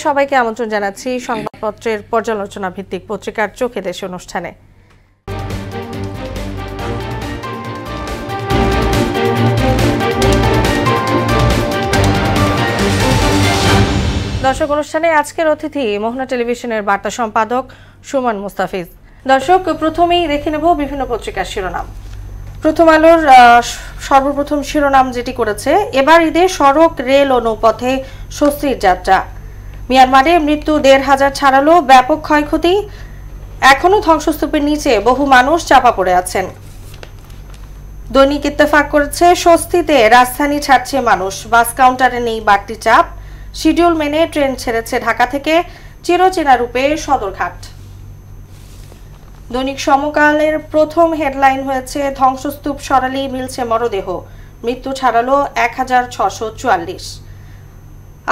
সবাইকে আমন্ত্রণ জানাচ্ছি সংবাদপত্রের পর্যালোচনা ভিত্তিক পত্রিকার চোখে দেশে অনুষ্ঠানে। দর্শক, অনুষ্ঠানে আজকের অতিথি মোহনা টেলিভিশনের বার্তা সম্পাদক সুমন মুস্তাফিজ। দর্শক, প্রথমেই দেখে নেব বিভিন্ন পত্রিকার শিরোনাম। প্রথম আলোর সর্বপ্রথম শিরোনাম যেটি করেছে, এবার ঈদে সড়ক, রেল ও নৌপথে স্বস্তির যাত্রা। মিয়ানমারে মৃত্যু ১৫০০ ছাড়ালো, ব্যাপক ক্ষয়ক্ষতি, এখনো ধ্বংসস্তূপের নিচে বহু মানুষ চাপা পড়ে আছেন। দৈনিক ইত্তেফাক করেছে, স্বস্তিতে রাজধানী ছাড়ছে মানুষ, বাস কাউন্টারে নেই বাড়তি চাপ, শিডিউল মেনে ট্রেন ছেড়েছে ঢাকা থেকে, চিরচেনা রূপে সদরঘাট। দৈনিক সমকালের প্রথম হেডলাইন হয়েছে, ধ্বংসস্তূপ সরালেই মিলছে মরদেহ, মৃত্যু ছাড়ালো ১৬৪৪,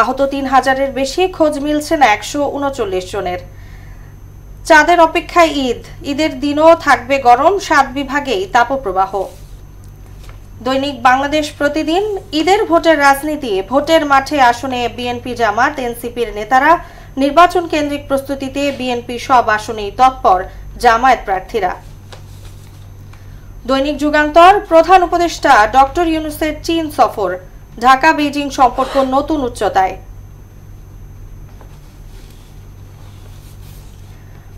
আহত ৩০০০-এর বেশি, খোঁজ মিলছে না ১৩৯ জনের। চাঁদের অপেক্ষায় ঈদ, ঈদের দিনও থাকবে গরম, ৭ বিভাগেই তাপপ্রবাহ। দৈনিক বাংলাদেশ প্রতিদিন, ঈদের ভোটের রাজনীতি, ভোটের মাঠে আসনে বিএনপি, জামাত, এনসিপির নেতারা, নির্বাচন কেন্দ্রিক প্রস্তুতিতে বিএনপি সব আসনেই তৎপর জামায়াত প্রার্থীরা। দৈনিক যুগান্তর, প্রধান উপদেষ্টা ডক্টর ইউনূসের চীন সফর, ঢাকা বেইজিং সম্পর্ক নতুন উচ্চতায়।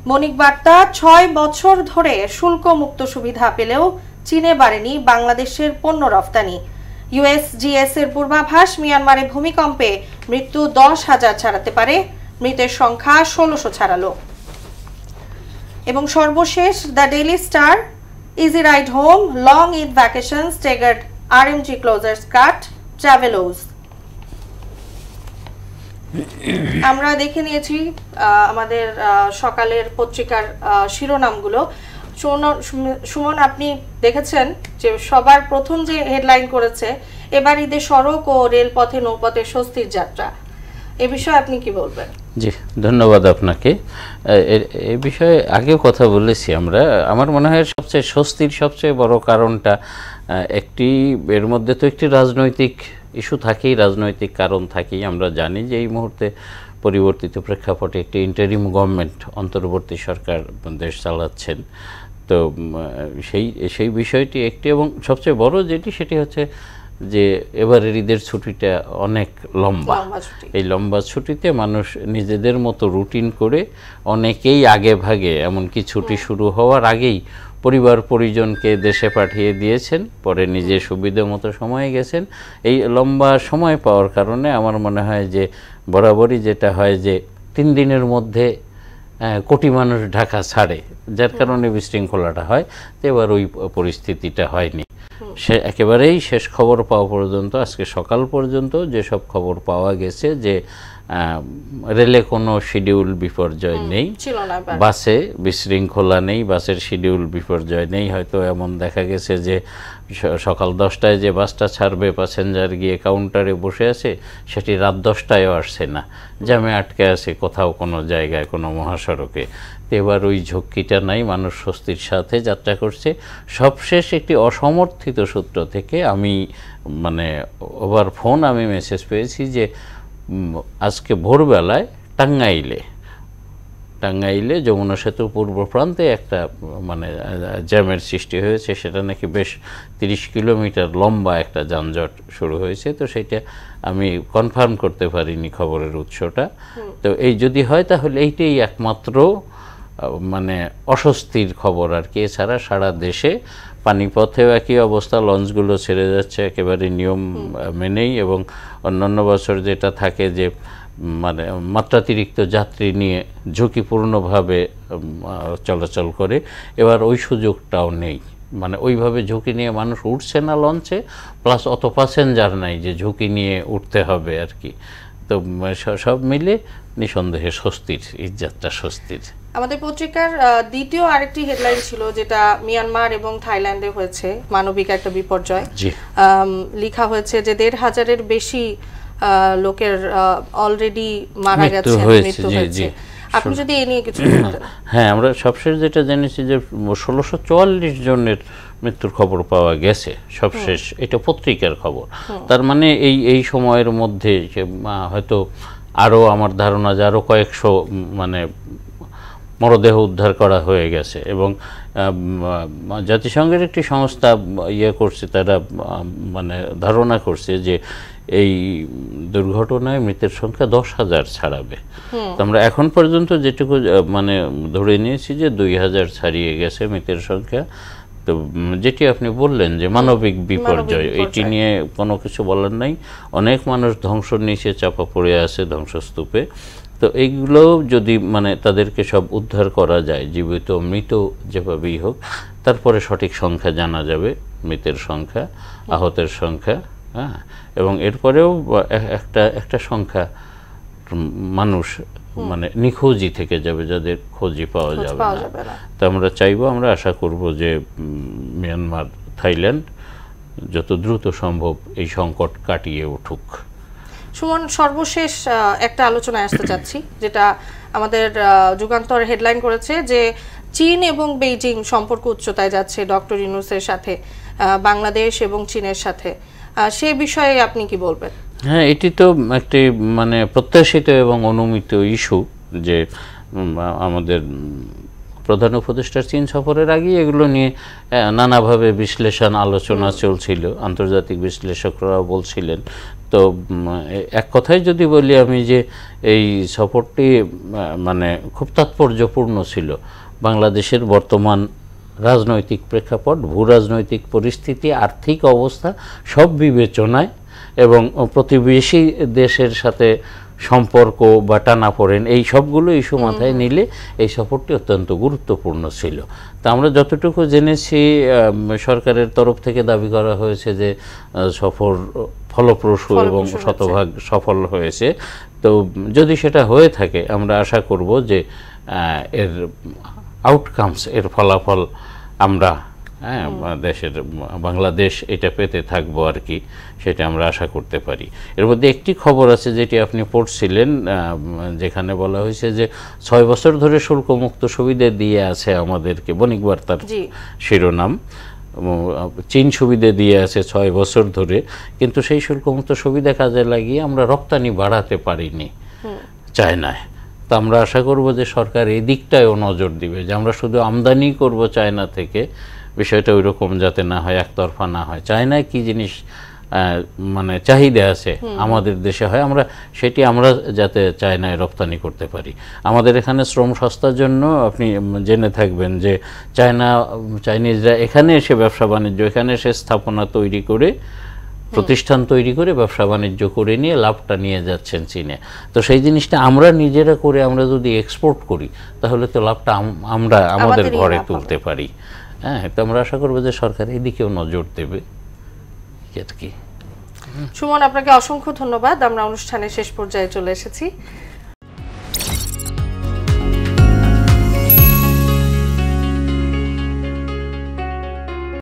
বণিক বার্তা, ৬ বছর ধরে শুল্ক মুক্ত সুবিধা পেলেও চীনে বাড়েনি বাংলাদেশের পণ্য রফতানি। ইউএসজিএস এর পূর্বাভাস, মিয়ানমারে ভূমিকম্পে মৃত্যু ১০,০০০ ছাড়াতে পারে, মৃতের সংখ্যা ১৬০০ ছাড়ালো। এবং সর্বশেষ the Daily Star, easy ride home, long Eid vacation, staggered RMG closures cut, travails. আমরা দেখে নিয়েছি আমাদের সকালের পত্রিকার শিরোনামগুলো। সুমন, আপনি দেখেছেন যে সবার প্রথম যে হেডলাইন করেছে, এবার ঈদে সড়ক ও রেলপথে নৌপথে স্বস্তির যাত্রা, এ বিষয়ে আপনি কি বলবেন? জি, ধন্যবাদ আপনাকে। এই বিষয়ে আগেও কথা বলেছি আমরা। আমার মনে হয় সবচেয়ে স্বস্তির সবচেয়ে বড় কারণটা একটি, এর মধ্যে তো একটি রাজনৈতিক ইস্যু থাকেই, রাজনৈতিক কারণ থাকেই। আমরা জানি যে এই মুহূর্তে পরিবর্তিত প্রেক্ষাপটে একটি ইন্টারিম গভর্নমেন্ট, অন্তর্বর্তী সরকার দেশ চালাচ্ছেন। তো সেই বিষয়টি একটি, এবং সবচেয়ে বড় যেটি সেটি হচ্ছে যে এবারের ঈদের ছুটিটা অনেক লম্বা। এই লম্বা ছুটিতে মানুষ নিজেদের মতো রুটিন করে অনেকেই আগে ভাগে, এমনকি ছুটি শুরু হওয়ার আগেই পরিবার পরিজনকে দেশে পাঠিয়ে দিয়েছেন, পরে নিজের সুবিধা মতো সময়ে গেছেন। এই লম্বা সময় পাওয়ার কারণে আমার মনে হয় যে বরাবরই যেটা হয় যে ৩ দিনের মধ্যে কোটি মানুষ ঢাকা ছাড়ে, যার কারণে বিশৃঙ্খলাটা হয়। তো এবার ওই পরিস্থিতিটা হয়নি। সে একেবারেই শেষ খবর পাওয়া পর্যন্ত, আজকে সকাল পর্যন্ত যেসব খবর পাওয়া গেছে যে রেলে কোনো শিডিউল বিপর্যয় নেই, বাসে বিশৃঙ্খলা নেই, বাসের শিডিউল বিপর্যয় নেই। হয়তো এমন দেখা গেছে যে সকাল ১০টায় যে বাসটা ছাড়বে, প্যাসেঞ্জার গিয়ে কাউন্টারে বসে আছে, সেটি রাত ১০টায়ও আসছে না, জ্যামে আটকে আছে কোথাও কোনো জায়গায়, কোনো মহাসড়কে। এবার ওই ঝক্কিটা নাই, মানুষ স্বস্তির সাথে যাত্রা করছে। সবশেষ একটি অসমর্থিত সূত্র থেকে আমি ওভার ফোন আমি মেসেজ পেয়েছি যে আজকে ভোরবেলায় টাঙ্গাইলে যমুনা সেতুর পূর্ব প্রান্তে একটা জ্যামের সৃষ্টি হয়েছে। সেটা নাকি বেশ ৩০ কিলোমিটার লম্বা একটা যানজট শুরু হয়েছে। তো সেটা আমি কনফার্ম করতে পারিনি খবরের উৎসটা। তো এই যদি হয় তাহলে এইটাই একমাত্র অস্বস্তির খবর আর কি। এছাড়া সারা দেশে পানিপথেও একই অবস্থা, লঞ্চগুলো ছেড়ে যাচ্ছে একেবারে নিয়ম মেনেই, এবং অন্যান্য বছর যেটা থাকে যে মাত্রাতিরিক্ত যাত্রী নিয়ে ঝুঁকিপূর্ণভাবে চলাচল করে, এবার ওই সুযোগটাও নেই। ওইভাবে ঝুঁকি নিয়ে মানুষ উঠছে না লঞ্চে, প্লাস অত প্যাসেঞ্জার নাই যে ঝুঁকি নিয়ে উঠতে হবে আর কি। তো সব মিলে নিঃসন্দেহে স্বস্তির, এই যাত্রা স্বস্তির। আমাদের পত্রিকার দ্বিতীয় আরেকটি হেডলাইন ছিল, যেটা মিয়ানমার এবং থাইল্যান্ডে হয়েছে মানবিক একটা বিপর্যয়। লেখা হয়েছে যে ১৫০০-এর বেশি লোকের অলরেডি মারা গেছে, মৃত্যু হয়েছে। আপনি যদি এই নিয়ে কিছু বলতেন। হ্যাঁ, আমরা সবশেষ যেটা জেনেছি যে ১৬৪৪ জনের মৃত্যুর খবর পাওয়া গেছে সবশেষ, এটা পত্রিকার খবর। তার মানে এই সময়ের মধ্যে হয়তো আরও আমার ধারণা যে আরও কয়েকশো মানে মরদেহ উদ্ধার করা হয়ে গেছে। এবং জাতিসংঘের একটি সংস্থা করছে, তারা মানে ধারণা করছে যে এই দুর্ঘটনায় মৃতের সংখ্যা 10,000 ছাড়াবে। তো আমরা এখন পর্যন্ত যেটুকু মানে ধরে নিয়েছি যে 2,000 ছাড়িয়ে গেছে মৃতের সংখ্যা। তো যেটি আপনি বললেন যে মানবিক বিপর্যয়, এটি নিয়ে কোনো কিছু বলার নাই। অনেক মানুষ ধ্বংসর নিচে চাপা পড়ে আছে, ধ্বংসস্তূপে। তো এইগুলো যদি মানে তাদেরকে সব উদ্ধার করা যায়, জীবিত মৃত যেভাবেই হোক, তারপরে সঠিক সংখ্যা জানা যাবে, মৃতের সংখ্যা, আহতের সংখ্যা। হ্যাঁ, এবং এরপরেও একটা সংখ্যা মানুষ মানে নিখোঁজই থেকে যাবে, যাদের খোঁজই পাওয়া যাবে না। তো আমরা চাইবো, আমরা আশা করব যে মিয়ানমার, থাইল্যান্ড যত দ্রুত সম্ভব এই সংকট কাটিয়ে উঠুক। সুমন, সর্বশেষ একটা আলোচনায় আসতে চাচ্ছি, যেটা আমাদের যুগান্তর হেডলাইন করেছে যে চীন এবং বেইজিং সম্পর্ক উচ্চতায় যাচ্ছে ডক্টর ইউনূসের সাথে, বাংলাদেশ এবং চীনের সাথে। সে বিষয়ে আপনি কি বলবেন? হ্যাঁ, এটি তো একটি মানে প্রত্যাশিত এবং অনুমিত ইস্যু যে আমাদের প্রধান উপদেষ্টার চীন সফরের আগে এগুলো নিয়ে নানাভাবে বিশ্লেষণ আলোচনা চলছিল, আন্তর্জাতিক বিশ্লেষকরাও বলছিলেন। তো এক কথায় যদি বলি আমি যে এই সফরটি মানে খুব তাৎপর্যপূর্ণ ছিল। বাংলাদেশের বর্তমান রাজনৈতিক প্রেক্ষাপট, ভূ রাজনৈতিক পরিস্থিতি, আর্থিক অবস্থা সব বিবেচনায় এবং প্রতিবেশী দেশের সাথে সম্পর্ক বা টানাপোড়েন, এই সবগুলো ইস্যু মাথায় নিলে এই সফরটি অত্যন্ত গুরুত্বপূর্ণ ছিল। তা আমরা যতটুকু জেনেছি, সরকারের তরফ থেকে দাবি করা হয়েছে যে সফর ফলপ্রসূ এবং শতভাগ সফল হয়েছে। তো যদি সেটা হয়ে থাকে, আমরা আশা করব যে এর আউটকামস, এর ফলাফল আমরা দেশের বাংলাদেশ এটা পেতে থাকবো আর কি, সেটা আমরা আশা করতে পারি। এর মধ্যে একটি খবর আছে যেটি আপনি পড়ছিলেন, যেখানে বলা হয়েছে যে 6 বছর ধরে শুল্কমুক্ত সুবিধা দিয়ে আছে আমাদেরকে, বণিক বার্তার শিরোনাম, চীন সুবিধা দিয়ে আছে 6 বছর ধরে, কিন্তু সেই শুল্কমুক্ত সুবিধা কাজে লাগিয়ে আমরা রপ্তানি বাড়াতে পারিনি চায়নায়। তো আমরা আশা করব যে সরকার এই দিকটায়ও নজর দিবে, যে আমরা শুধু আমদানি করব চায়না থেকে, বিষয়টা ওই রকম যাতে না হয়, একতরফা না হয়। চায়নায় কি জিনিস মানে চাহিদা আছে আমাদের দেশে হয়, সেটি আমরা যাতে চায়নায় রপ্তানি করতে পারি। আমাদের এখানে শ্রম সস্তার জন্য আপনি জেনে থাকবেন যে চাইনিজরা এখানে এসে ব্যবসা বাণিজ্য, এখানে এসে স্থাপনা তৈরি করে, প্রতিষ্ঠান তৈরি করে ব্যবসা বাণিজ্য করে নিয়ে লাভটা নিয়ে যাচ্ছেন চীনে। তো সেই জিনিসটা আমরা নিজেরা করে আমরা যদি এক্সপোর্ট করি, তাহলে তো লাভটা আমরা আমাদের ঘরে তুলতে পারি। হ্যাঁ, তো আমরা আশা করবো যে সরকার এদিকেও নজর দেবে আর কি। সুমন, আপনাকে অসংখ্য ধন্যবাদ। আমরা অনুষ্ঠানের শেষ পর্যায়ে চলে এসেছি।